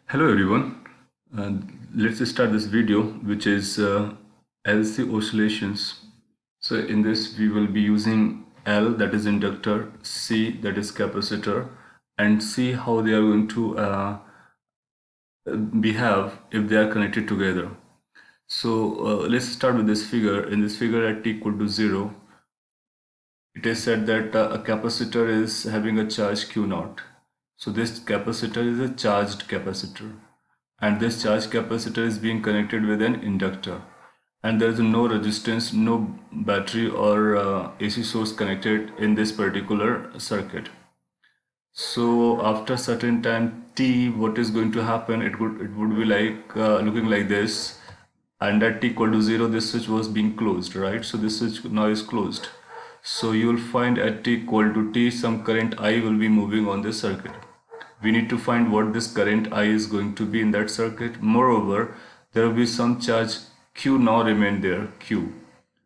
Hello everyone. Let's start this video, which is LC oscillations. So in this we will be using L, that is inductor, C, that is capacitor, and see how they are going to behave if they are connected together. So let's start with this figure. In this figure at t equal to 0, it is said that a capacitor is having a charge Q naught. So this capacitor is a charged capacitor, and this charged capacitor is being connected with an inductor, and there is no resistance, no battery or AC source connected in this particular circuit. So after certain time t, what is going to happen? It would be like looking like this, and at t equal to 0, this switch was being closed, right? So this switch now is closed. So you will find at t equal to t, some current I will be moving on this circuit. We need to find what this current I is going to be in that circuit. Moreover, there will be some charge Q now remain there, Q.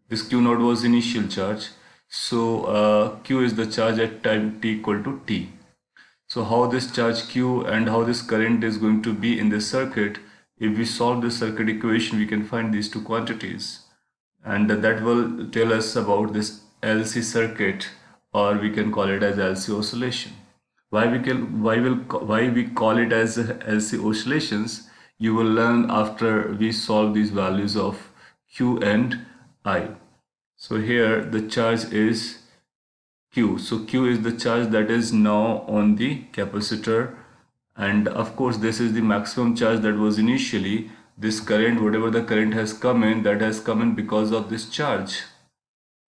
This Q naught was initial charge. So Q is the charge at time t equal to t. So how this charge Q and how this current is going to be in this circuit, if we solve this circuit equation, we can find these two quantities. And that will tell us about this LC circuit, or we can call it as LC oscillation. Why we call it as LC oscillations, you will learn after we solve these values of Q and I. So here the charge is Q. So Q is the charge that is now on the capacitor, and of course this is the maximum charge that was initially. This current, whatever the current has come in, that has come in because of this charge,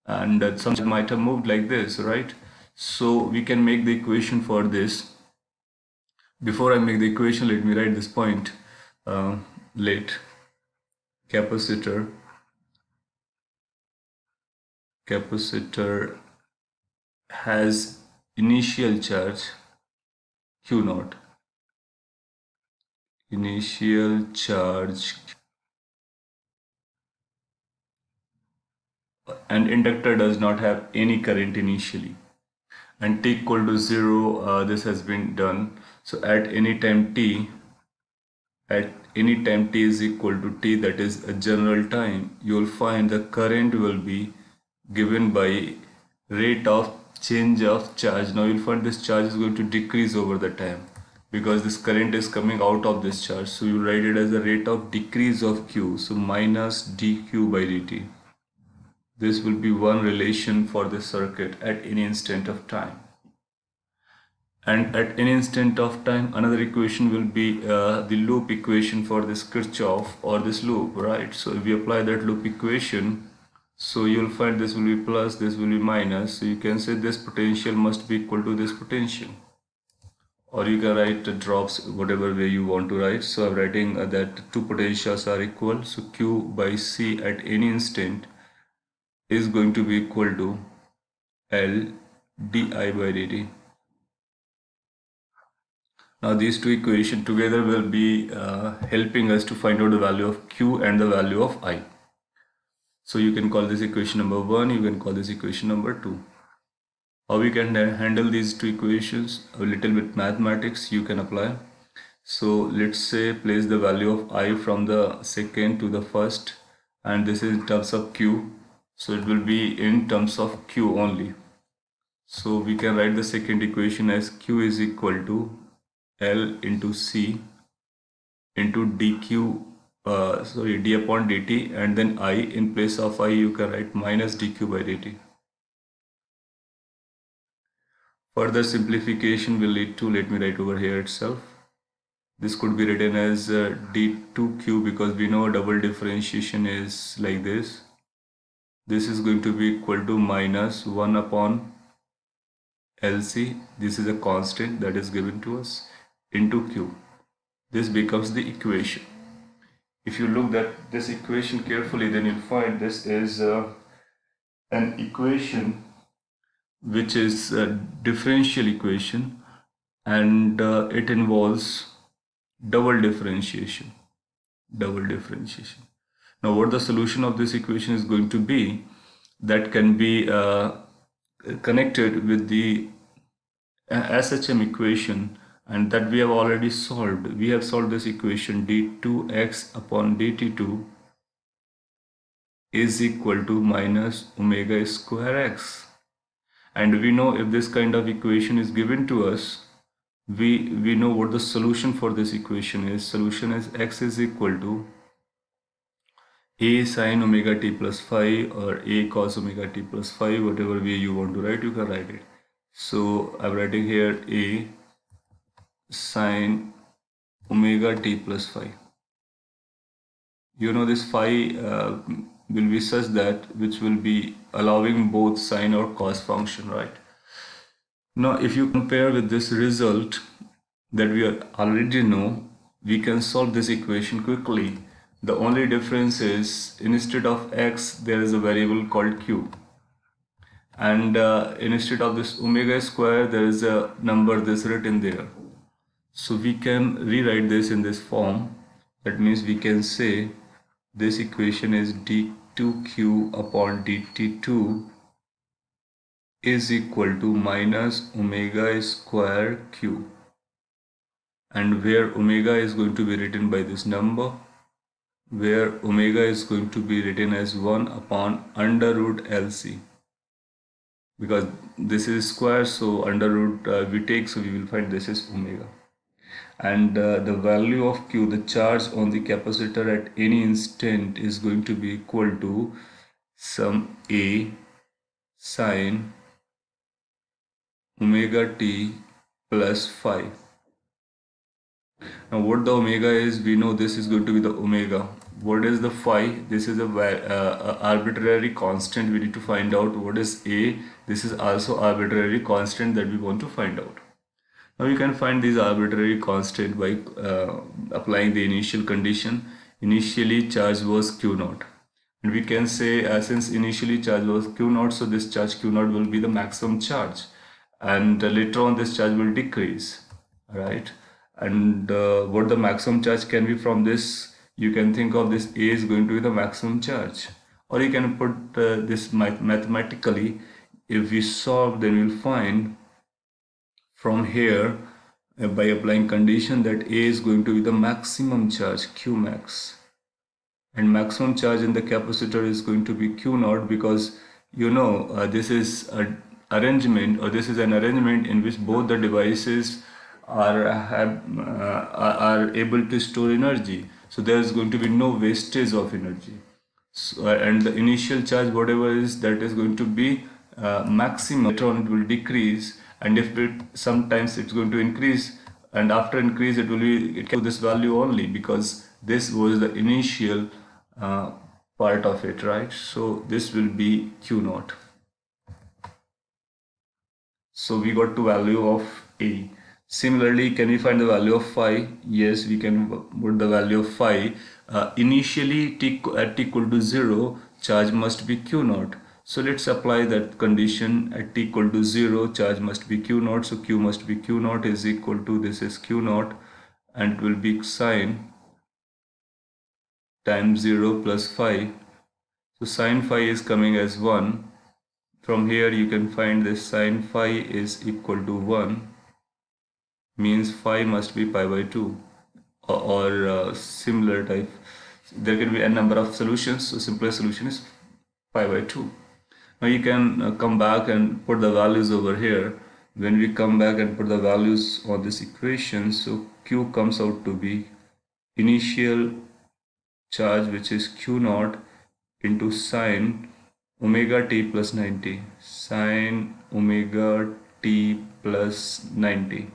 and that some might have moved like this, right? So we can make the equation for this. Before I make the equation, let me write this point. Let capacitor has initial charge Q naught. Initial charge, and inductor does not have any current initially, and t equal to 0, this has been done. So at any time t is equal to t, that is a general time, you will find the current will be given by rate of change of charge. Now you'll find this charge is going to decrease over the time because this current is coming out of this charge. So you write it as a rate of decrease of Q, so minus dq by dt. This will be one relation for the circuit at any instant of time. And at any instant of time, another equation will be the loop equation for this Kirchhoff or this loop, right? So if we apply that loop equation, so you'll find this will be plus, this will be minus. So you can say this potential must be equal to this potential. Or you can write the drops whatever way you want to write. So I'm writing that two potentials are equal. So Q by C at any instant is going to be equal to L di by dt. Now these two equations together will be helping us to find out the value of Q and the value of I. So you can call this equation number 1, you can call this equation number 2. How we can handle these two equations? A little bit mathematics you can apply. So let's say place the value of I from the second to the first, and this is in terms of Q. So it will be in terms of Q only. So we can write the second equation as Q is equal to L into C into dq, d upon dt, and then I, in place of I you can write minus dq by dt. Further simplification will lead to, let me write over here itself, this could be written as d2q, because we know double differentiation is like this. This is going to be equal to minus 1 upon LC, this is a constant that is given to us, into Q. This becomes the equation. If you look at this equation carefully, then you'll find this is an equation which is a differential equation, and it involves double differentiation. Now what the solution of this equation is going to be, that can be connected with the SHM equation, and that we have already solved. We have solved this equation d2x upon dt2 is equal to minus omega square x. And we know if this kind of equation is given to us, we know what the solution for this equation is. Solution is x is equal to a sine omega t plus phi or a cos omega t plus phi, whatever way you want to write, you can write it. So I'm writing here a sine omega t plus phi. You know this phi will be such that which will be allowing both sine or cos function, right? Now if you compare with this result that we already know, we can solve this equation quickly. The only difference is instead of x there is a variable called q, and instead of this omega square there is a number this written there. So we can rewrite this in this form. That means we can say this equation is d2q upon dt2 is equal to minus omega square q, and where omega is going to be written by this number, where omega is going to be written as 1 upon under root LC, because this is square, so under root we take, so we will find this is omega. And the value of q, the charge on the capacitor at any instant, is going to be equal to some a sine omega t plus phi. Now what the omega is, we know this is going to be the omega. What is the phi? This is a arbitrary constant. We need to find out what is a. This is also arbitrary constant that we want to find out. Now you can find these arbitrary constant by applying the initial condition. Initially charge was q naught, and we can say since initially charge was q naught, so this charge q naught will be the maximum charge, and later on this charge will decrease, right? And what the maximum charge can be from this, you can think of this a is going to be the maximum charge, or you can put this mathematically. If we solve, then we'll find from here by applying condition that a is going to be the maximum charge q max, and maximum charge in the capacitor is going to be q naught, because you know this is an arrangement, or this is an arrangement in which both the devices are able to store energy, so there is going to be no wastage of energy. So, and the initial charge, whatever is, that is going to be maximum. Later on it will decrease, and if it sometimes it's going to increase, and after increase it will be, it can this value only, because this was the initial part of it, right? So this will be q naught. So we got the value of a. Similarly, can we find the value of phi? Yes, we can put the value of phi. Initially at t equal to 0, charge must be q naught. So let's apply that condition. At t equal to 0, charge must be q naught. So q must be q naught is equal to, this is q naught, and it will be sine times 0 plus phi. So sine phi is coming as 1. From here you can find this sine phi is equal to 1, means phi must be pi by 2, or similar type. There can be a number of solutions, so simplest solution is pi by 2. Now you can come back and put the values over here. When we come back and put the values on this equation, so q comes out to be initial charge, which is q naught, into sine omega t plus 90, sine omega t plus 90.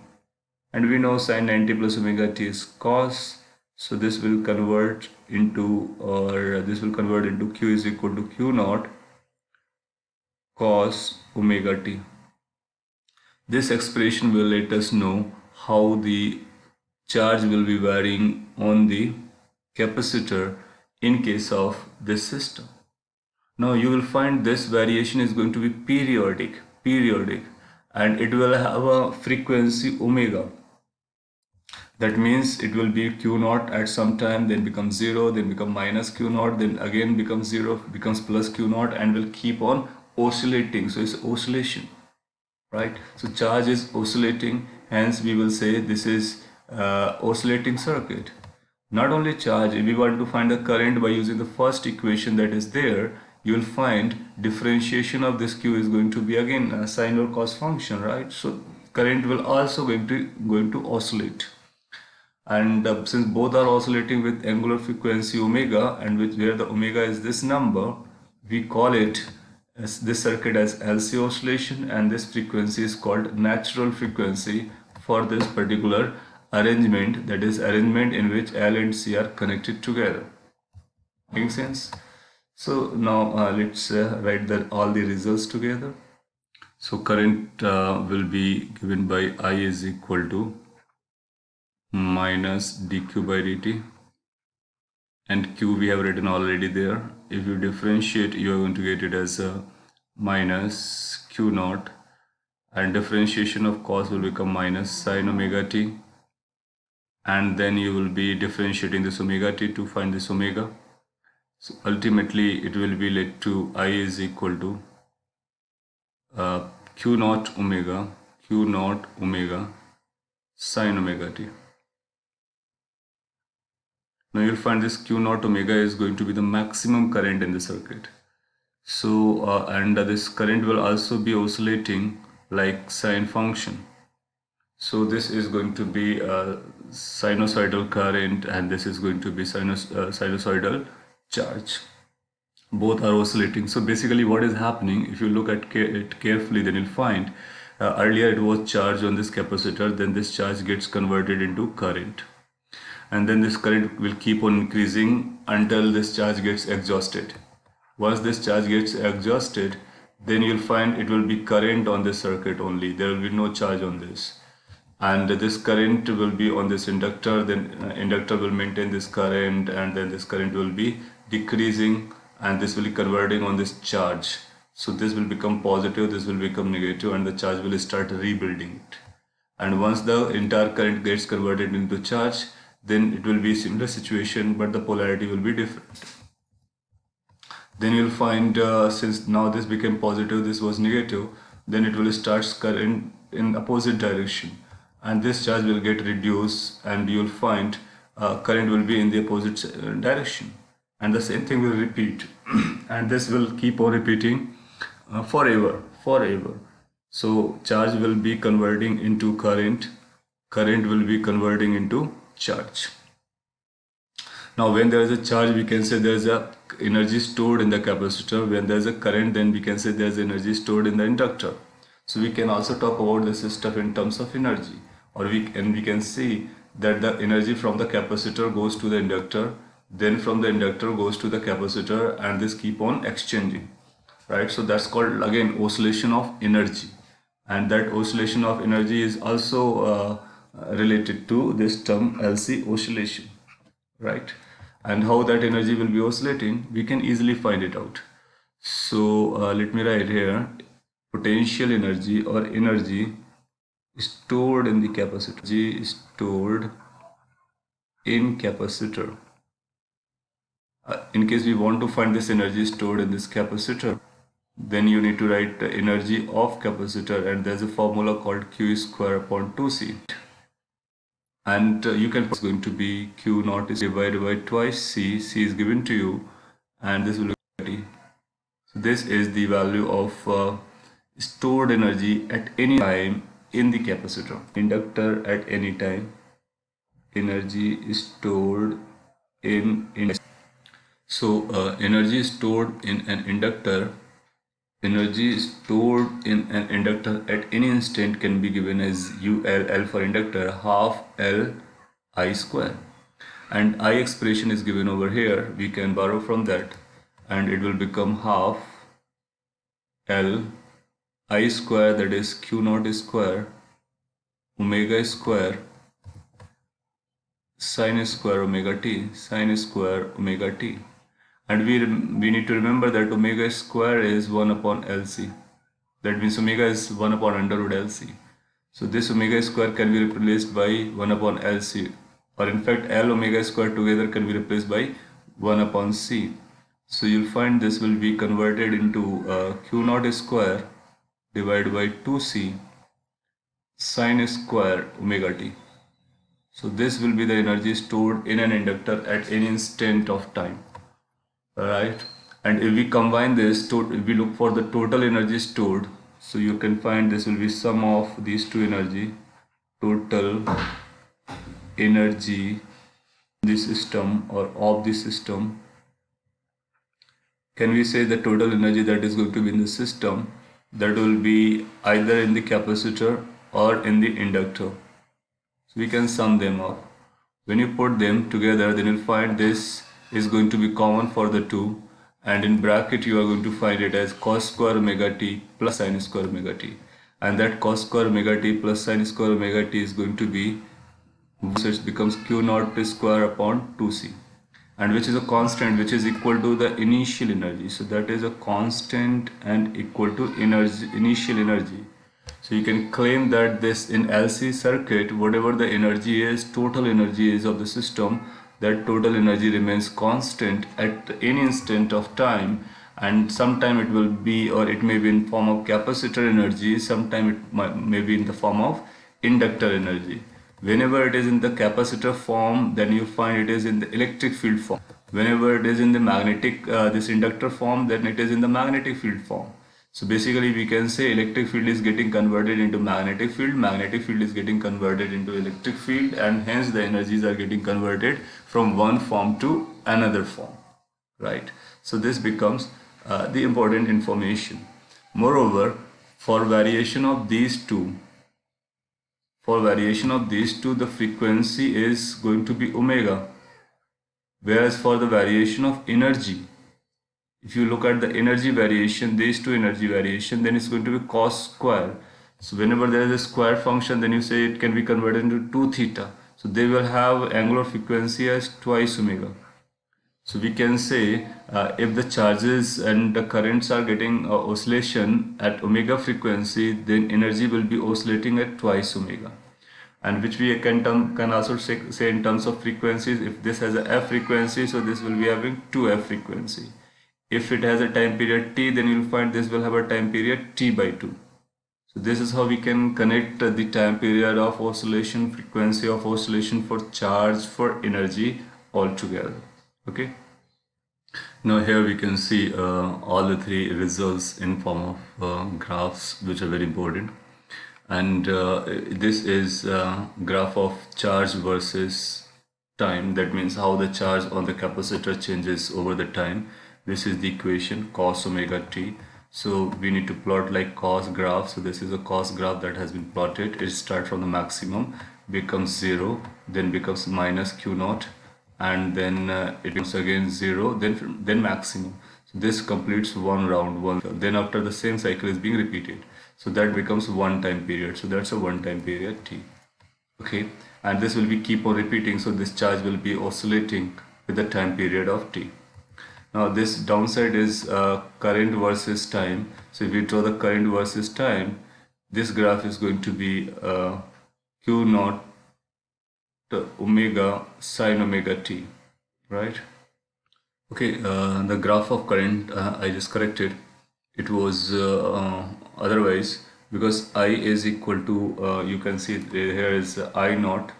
And we know sine 90 plus omega t is cos, so this will convert into, or this will convert into q is equal to q naught cos omega t. This expression will let us know how the charge will be varying on the capacitor in case of this system. Now you will find this variation is going to be periodic, and it will have a frequency omega. That means it will be q naught at some time, then becomes 0, then become minus q naught, then again becomes 0, becomes plus q naught, and will keep on oscillating. So it's oscillation, right? So charge is oscillating, Hence we will say this is oscillating circuit. Not only charge, if we want to find the current by using the first equation that is there, you will find differentiation of this Q is going to be again a sine or cos function, right? So current will also going to oscillate. And since both are oscillating with angular frequency omega, and where the omega is this number, we call it as this circuit as LC oscillation, and this frequency is called natural frequency for this particular arrangement, that is arrangement in which L and C are connected together. Make sense? So now let's write all the results together. So current will be given by I is equal to minus dq by dt, and q we have written already there. If you differentiate, you are going to get it as a minus q naught, and differentiation of cos will become minus sine omega t, and then you will be differentiating this omega t to find this omega. So ultimately it will be led to I is equal to q naught omega sine omega t. Now you'll find this Q naught omega is going to be the maximum current in the circuit. So and this current will also be oscillating like sine function. So this is going to be a sinusoidal current, and this is going to be sinusoidal charge. Both are oscillating. So basically what is happening, if you look at it carefully, then you'll find earlier it was charge on this capacitor, then this charge gets converted into current. And then this current will keep on increasing until this charge gets exhausted. Once this charge gets exhausted, then you'll find it will be current on this circuit only. There will be no charge on this. And this current will be on this inductor, then inductor will maintain this current, and then this current will be decreasing, and this will be converting on this charge. So this will become positive, this will become negative, and the charge will start rebuilding it. And once the entire current gets converted into charge, then it will be a similar situation, but the polarity will be different. Then you'll find since now this became positive, this was negative, then it will start current in opposite direction, and this charge will get reduced, and you'll find current will be in the opposite direction, and the same thing will repeat and this will keep on repeating forever. So charge will be converting into current will be converting into charge. Now when there is a charge, we can say there is a energy stored in the capacitor. When there is a current, then we can say there is energy stored in the inductor. So we can also talk about this stuff in terms of energy, or we can see that the energy from the capacitor goes to the inductor, then from the inductor goes to the capacitor, and this keep on exchanging, right? So that's called again oscillation of energy, and that oscillation of energy is also related to this term LC oscillation, right? And how that energy will be oscillating, we can easily find it out. So let me write here potential energy or energy stored in the capacitor. Energy is stored in capacitor. In case we want to find this energy stored in this capacitor, then you need to write the energy of capacitor, and there's a formula called Q square upon 2C. And you can, it's going to be Q naught is divided by twice C. C is given to you, and this will be 30. So this is the value of stored energy at any time in the capacitor. Inductor at any time, energy is stored in so energy stored in an inductor. Energy stored in an inductor at any instant can be given as L for inductor, half L I square, and I expression is given over here. We can borrow from that, and it will become half L I square, that is Q naught square omega square sine square omega t. And we need to remember that omega square is 1 upon LC. That means omega is 1 upon under root LC. So this omega square can be replaced by 1 upon LC, or in fact L omega square together can be replaced by 1 upon C. So you'll find this will be converted into Q naught square divided by 2C sine square omega t. So this will be the energy stored in an inductor at any instant of time. Alright. And if we combine this, if we look for the total energy stored, so you can find this will be sum of these two energy, total energy in the system or of the system. Can we say the total energy that is going to be in the system, that will be either in the capacitor or in the inductor. So we can sum them up. When you put them together, then you'll find this is going to be common for the two, and in bracket you are going to find it as cos square omega t plus sin square omega t, and that cos square omega t plus sin square omega t is going to be, so it becomes q naught square upon 2c, and which is a constant which is equal to the initial energy. So that is a constant and equal to energy, initial energy. So you can claim that this in LC circuit, whatever the energy is, total energy is of the system, that total energy remains constant at any instant of time, and sometime it will be, or it may be in form of capacitor energy, sometime it may be in the form of inductor energy. Whenever it is in the capacitor form, then you find it is in the electric field form. Whenever it is in the magnetic, this inductor form, then it is in the magnetic field form. So basically we can say electric field is getting converted into magnetic field is getting converted into electric field, and hence the energies are getting converted from one form to another form, right? So this becomes the important information. Moreover, for variation of these two, the frequency is going to be omega, whereas for the variation of energy, if you look at the energy variation, these two energy variation, then it's going to be cos square. So whenever there is a square function, then you say it can be converted into 2 theta. So they will have angular frequency as twice omega. So we can say if the charges and the currents are getting oscillation at omega frequency, then energy will be oscillating at twice omega. And which we can also say in terms of frequencies, if this has a f frequency, so this will be having 2f frequency. If it has a time period t, then you'll find this will have a time period t by 2. So this is how we can connect the time period of oscillation, frequency of oscillation for charge, for energy all together. Okay. Now here we can see all the three results in form of graphs, which are very important. And this is graph of charge versus time. That means how the charge on the capacitor changes over the time. This is the equation cos omega t. So we need to plot like cos graph. So this is a cos graph that has been plotted. It starts from the maximum, becomes 0, then becomes minus q naught, and then it becomes again 0, then maximum. So this completes one round, then after the same cycle is being repeated. So that becomes one time period. So that's a one time period t. Okay, and this will be keep on repeating. So this charge will be oscillating with the time period of t. Now this downside is current versus time. So if we draw the current versus time, this graph is going to be q naught omega sine omega t, right? Okay, the graph of current I just corrected. It was otherwise, because I is equal to you can see here is I naught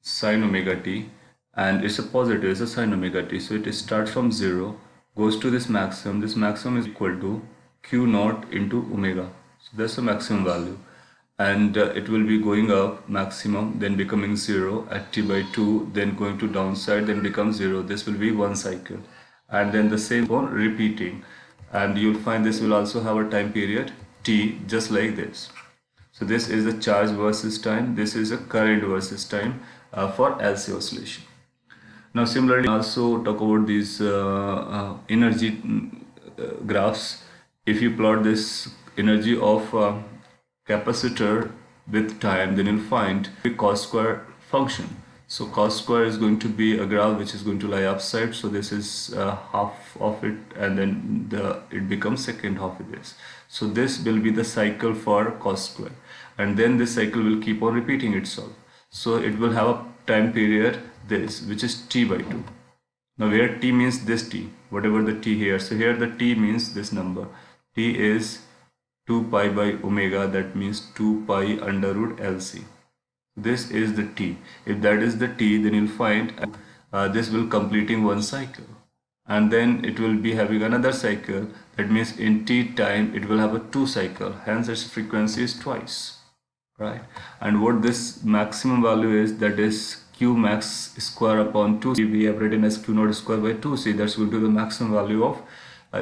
sine omega t, and it's a positive, it's a sine omega t. So it starts from 0, goes to this maximum. This maximum is equal to q naught into omega. So that's the maximum value, and it will be going up maximum, then becoming 0 at t by 2, then going to downside, then becomes 0. This will be one cycle, and then the same one repeating, and you'll find this will also have a time period t, just like this. So this is the charge versus time, this is a current versus time for LC oscillation. Now similarly also talk about these energy graphs. If you plot this energy of capacitor with time, then you'll find the cos square function. So cos square is going to be a graph which is going to lie upside. So this is half of it, and then it becomes second half of this. So this will be the cycle for cos square, and then this cycle will keep on repeating itself. So it will have a time period this, which is t by 2. Now where t means this t, whatever the t here. So here the t means this number. T is 2 pi by omega, that means 2 pi under root LC. This is the T. If that is the T, then you'll find this will completing one cycle, and then it will be having another cycle. That means in T time it will have a 2 cycle, hence its frequency is twice, right? And what this maximum value is, that is Q max square upon 2C. We have written as Q naught square by 2C. That's going to be the maximum value of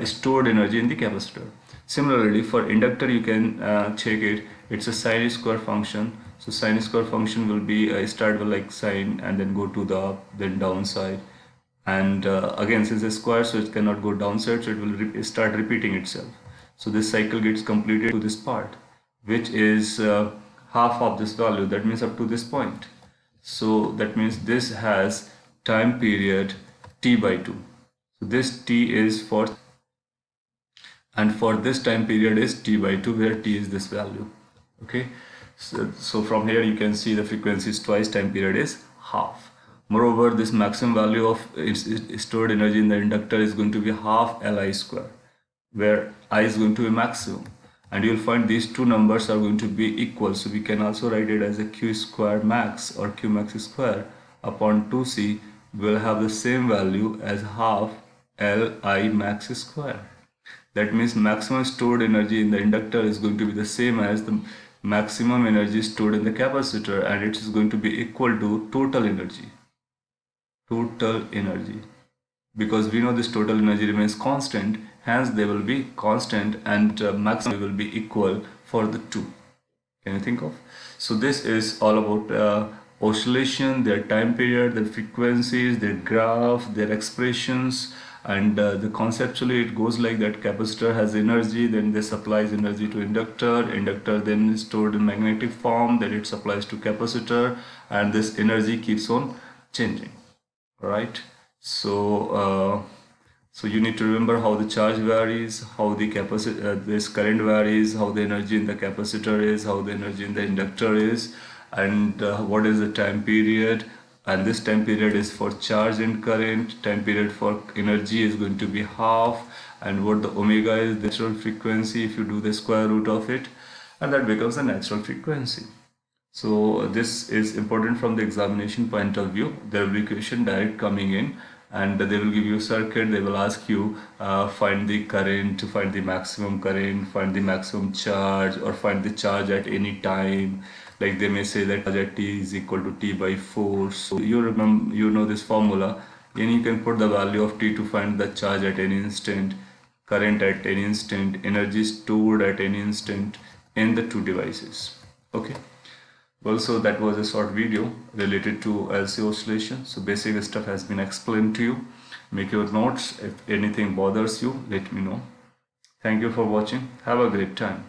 stored energy in the capacitor. Similarly, for inductor you can check it. It's a sine square function. So sine square function will be start with like sine and then go to the up, then downside. And again, since it's square, so it cannot go downside, so it will start repeating itself. So this cycle gets completed to this part, which is half of this value. That means up to this point. So that means this has time period T by 2. So this T is for, and for this time period is T by 2, where T is this value. Okay, so from here you can see the frequency is twice, time period is half. Moreover, this maximum value of its stored energy in the inductor is going to be half Li square, where I is going to be maximum. And you'll find these two numbers are going to be equal. So we can also write it as a Q square max, or Q max square upon 2C will have the same value as half Li max square. That means maximum stored energy in the inductor is going to be the same as the maximum energy stored in the capacitor, and it is going to be equal to total energy. Total energy. Because we know this total energy remains constant, hence they will be constant, and maximum will be equal for the two. Can you think of? So this is all about oscillation, their time period, their frequencies, their graph, their expressions. And the conceptually it goes like that: capacitor has energy, then they supplies energy to inductor then is stored in magnetic form, then it supplies to capacitor, and this energy keeps on changing. All right, so so you need to remember how the charge varies, how the this current varies, how the energy in the capacitor is, how the energy in the inductor is, and what is the time period. And this time period is for charge and current. Time period for energy is going to be half, and what the omega is, the natural frequency if you do the square root of it, and that becomes the natural frequency. So this is important from the examination point of view. There will be question direct coming in, and they will give you circuit. They will ask you find the current, find the maximum current, find the maximum charge, or find the charge at any time. Like they may say that charge at t is equal to t by 4. So you remember, you know this formula, and you can put the value of t to find the charge at any instant, current at any instant, energy stored at any instant in the two devices. Okay. Also, that was a short video related to LC oscillation. So basic stuff has been explained to you. Make your notes. If anything bothers you, let me know. Thank you for watching. Have a great time.